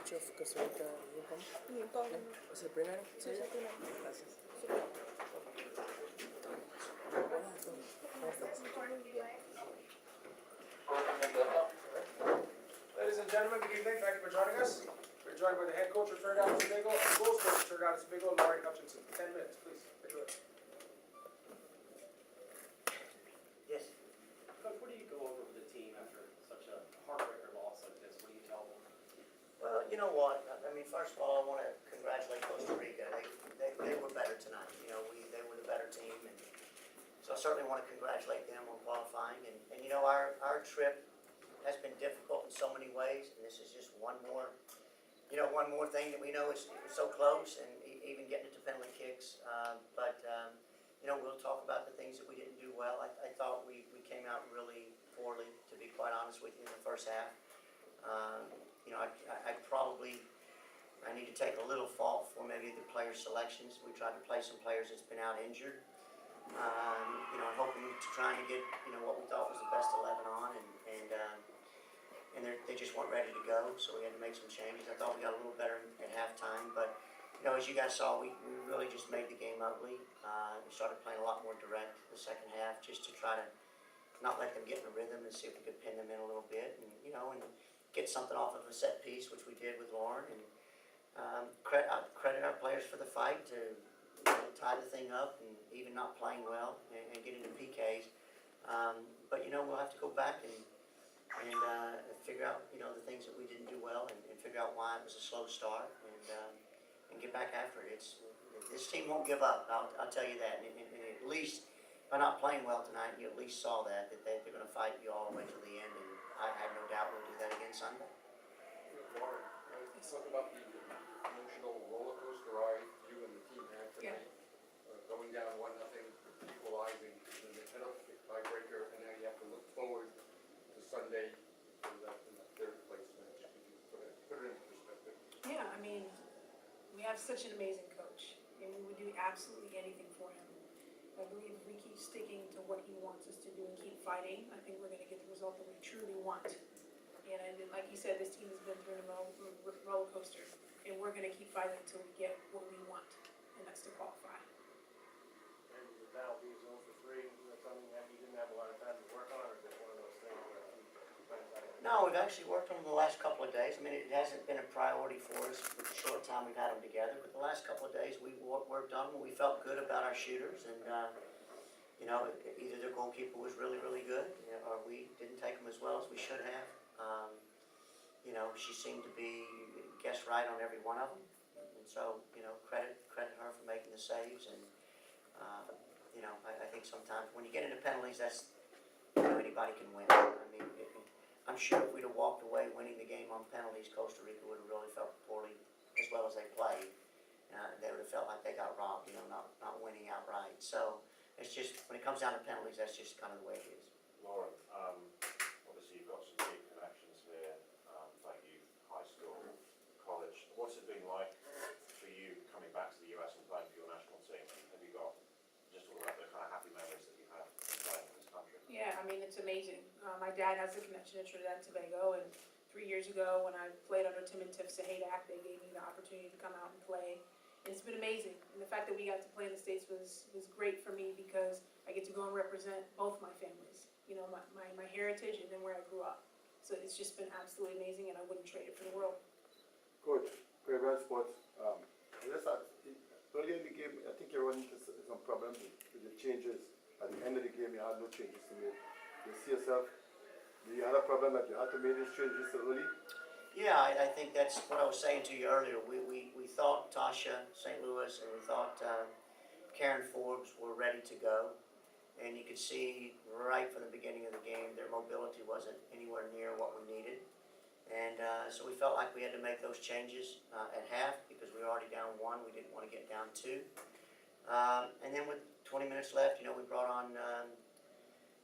coach of Costa Rica, ¿Es el primero? Sí, es el primero. Gracias. Hola, ¿cómo estás? Ladies and gentlemen, good evening. Thank you for joining us. We're joined by the head coach of Trinidad Tobago and goals coach of Trinidad Tobago, Laurie Hutchinson. 10 minutes, please. Take it away. Yes. Coach, what do you go over with the team after such a heartbreaker loss like this? What do you tell them? Well, you know what? I mean, first of all, I want to congratulate Costa Rica. They were better tonight. You know, they were the better team, and so I certainly want to congratulate them on qualifying. And you know, our trip has been difficult in so many ways, and this is just one more thing that we know is so close, and even getting it to penalty kicks. But you know, we'll talk about the things that we didn't do well. I thought we came out really poorly, to be quite honest with you, in the first half. You know, I need to take a little fault for maybe the player selections. We tried to play some players that's been out injured. You know, hoping to trying to get, you know, what we thought was the best 11 on, and they just weren't ready to go, so we had to make some changes. I thought we got a little better at halftime, but you know, as you guys saw, we really just made the game ugly. We started playing a lot more direct the second half, just to try to not let them get in a rhythm and see if we could pin them in a little bit, and you know, and get something off of a set piece, which we did with Lauren. And credit our players for the fight to, you know, tie the thing up, and even not playing well and get into PKs. But you know, we'll have to go back and figure out, you know, the things that we didn't do well, and figure out why it was a slow start, and get back after it. This team won't give up. I'll tell you that. And at least by not playing well tonight, you at least saw that they're going to fight you all the way to the end, and I have no doubt we'll do that again Sunday. Lauren, talk about the emotional roller coaster ride you and the team had tonight. Going down 1-0, equalizing, and the penalty kick tiebreaker, and now you have to look forward to Sunday in that third place match. Put it into perspective. Yeah, I mean, we have such an amazing coach, and we would do absolutely anything for him. I believe if we keep sticking to what he wants us to do and keep fighting, I think we're going to get the result that we truly want. And like you said, this team has been through a roller coaster, and we're going to keep fighting until we get what we want, and that's to qualify. And the penalty is 0 for 3. Is that something that you didn't have a lot of time to work on, or is it one of those things that you planned out? No, we've actually worked on them the last couple of days. I mean, it hasn't been a priority for us with the short time we've had them together, but the last couple of days we worked on them. We felt good about our shooters, and you know, either their goalkeeper was really, really good, or we didn't take them as well as we should have. You know, she seemed to be guessed right on every one of them, and so, you know, credit her for making the saves. And you know, I think sometimes when you get into penalties, that's, you know, anybody can win. I mean, I'm sure if we'd have walked away winning the game on penalties, Costa Rica would have really felt poorly as well as they played. They would have felt like they got robbed, you know, not winning outright. So it's just, when it comes down to penalties, that's just kind of the way it is. Lauren, obviously you've got some big connections here, like youth, high school, college. What's it been like for you coming back to the US and playing for your national team? Have you got just all the kind of happy memories that you've had playing in this country? Yeah, I mean, it's amazing. My dad has a connection to Trinidad Tobago, and 3 years ago when I played under Tim and Tiff Sahadak, they gave me the opportunity to come out and play. And it's been amazing. And the fact that we got to play in the States was great for me, because I get to go and represent both my families. You know, my heritage and then where I grew up. So it's just been absolutely amazing, and I wouldn't trade it for the world. Coach, Red Sports, let's ask, earlier in the game, I think you run into some problems with the changes. At the end of the game, you had no changes to make. You see yourself, you had a problem that you had to make these changes so early? Yeah, I think that's what I was saying to you earlier. We thought Tasha St. Louis and we thought Karen Forbes were ready to go. And you could see right from the beginning of the game, their mobility wasn't anywhere near what we needed. And so we felt like we had to make those changes at half, because we were already down 1. We didn't want to get down 2. And then with 20 minutes left, you know, we brought on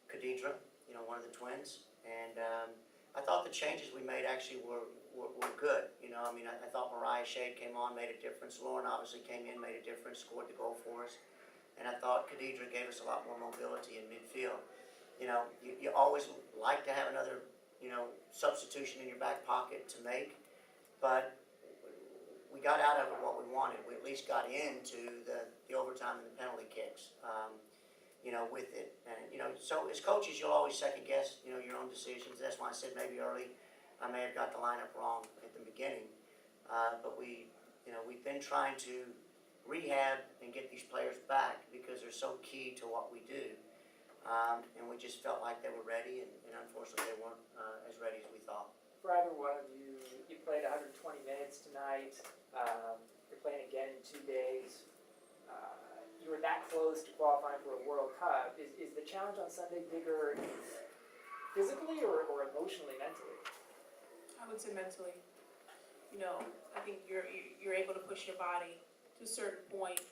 Khadidra, you know, one of the twins. And I thought the changes we made actually were good. You know, I mean, I thought Mariah Shade came on, made a difference. Lauren obviously came in, made a difference, scored the goal for us. And I thought Khadidra gave us a lot more mobility in midfield. You know, you always like to have another, you know, substitution in your back pocket to make, but we got out of it what we wanted. We at least got into the overtime and the penalty kicks, you know, with it. And, you know, so as coaches, you'll always second guess, you know, your own decisions. That's why I said maybe early, I may have got the lineup wrong at the beginning. But you know, we've been trying to rehab and get these players back because they're so key to what we do. And we just felt like they were ready, and unfortunately they weren't as ready as we thought. For either one of you, you played 120 minutes tonight. You're playing again in 2 days. You were that close to qualifying for a World Cup. Is the challenge on Sunday bigger physically or emotionally, mentally? I would say mentally. You know, I think you're able to push your body to a certain point,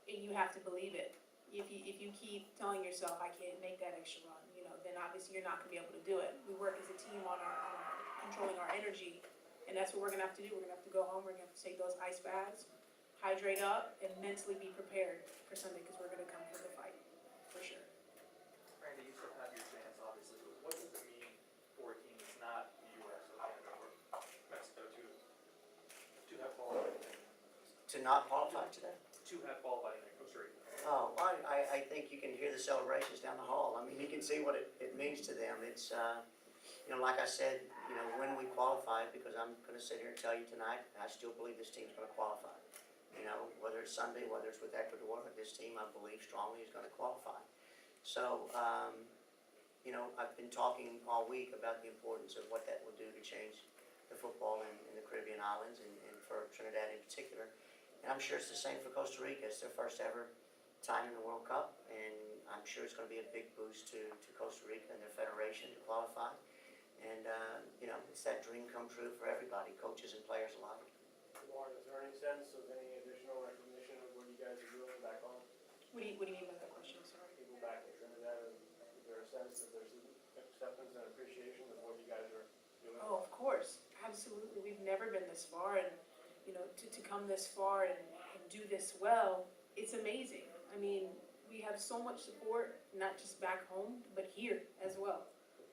and you have to believe it. If you keep telling yourself, I can't make that extra run, you know, then obviously you're not going to be able to do it. We work as a team on controlling our energy, and that's what we're going to have to do. We're going to have to go home, we're going to have to take those ice baths, hydrate up, and mentally be prepared for Sunday, because we're going to come for the fight, for sure. Randy, you still have your chance, obviously, but what does it mean for a team that's not the U.S. or Canada or Mexico to have qualified? To not qualify today? To have qualified in Costa Rica. Oh, I think you can hear the celebrations down the hall. I mean, you can see what it means to them. It's, you know, like I said, you know, when we qualified, because I'm going to sit here and tell you tonight, I still believe this team's going to qualify. You know, whether it's Sunday, whether it's with Ecuador, this team, I believe strongly, is going to qualify. So, you know, I've been talking all week about the importance of what that will do to change the football in the Caribbean islands and for Trinidad in particular. And I'm sure it's the same for Costa Rica. It's their first ever time in the World Cup, and I'm sure it's going to be a big boost to Costa Rica and their federation to qualify. And, you know, it's that dream come true for everybody, coaches and players alike. Warren, is there any sense of any additional recognition of what you guys are doing back home? What do you mean by that question? I'm sorry. People back in Trinidad, and is there a sense that there's acceptance and appreciation of what you guys are doing? Oh, of course, absolutely. We've never been this far, and you know, to come this far and do this well, it's amazing. I mean, we have so much support, not just back home, but here as well.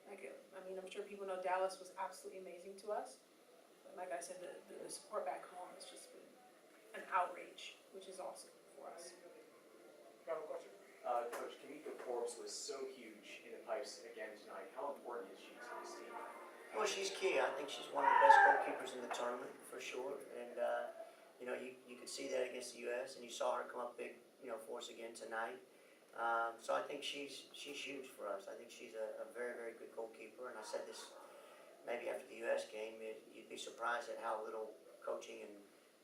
Like, I mean, I'm sure people know Dallas was absolutely amazing to us. But like I said, the support back home has just been an outrage, which is awesome for us. Final question? Coach, Kamika Forbes was so huge in the pipes again tonight. How important is she to this team? Well, she's key. I think she's one of the best goalkeepers in the tournament, for sure. And, you know, you could see that against the U.S., and you saw her come up big, you know, for us again tonight. So I think she's huge for us. I think she's a very, very good goalkeeper. And I said this maybe after the U.S. game, you'd be surprised at how little coaching and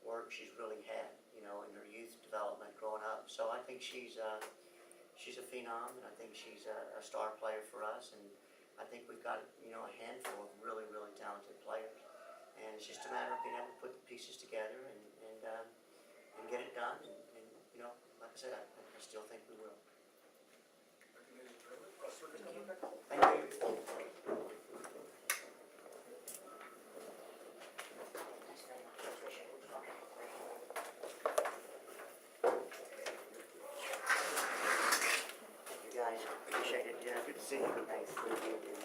work she's really had, you know, in her youth development growing up. So I think she's a phenom, and I think she's a star player for us. And I think we've got, you know, a handful of really, really talented players. And it's just a matter of being able to put the pieces together and get it done. And, you know, like I said, I still think we will. Thank you. Thank you, guys. Appreciate it. Yeah, good to see you. Thanks.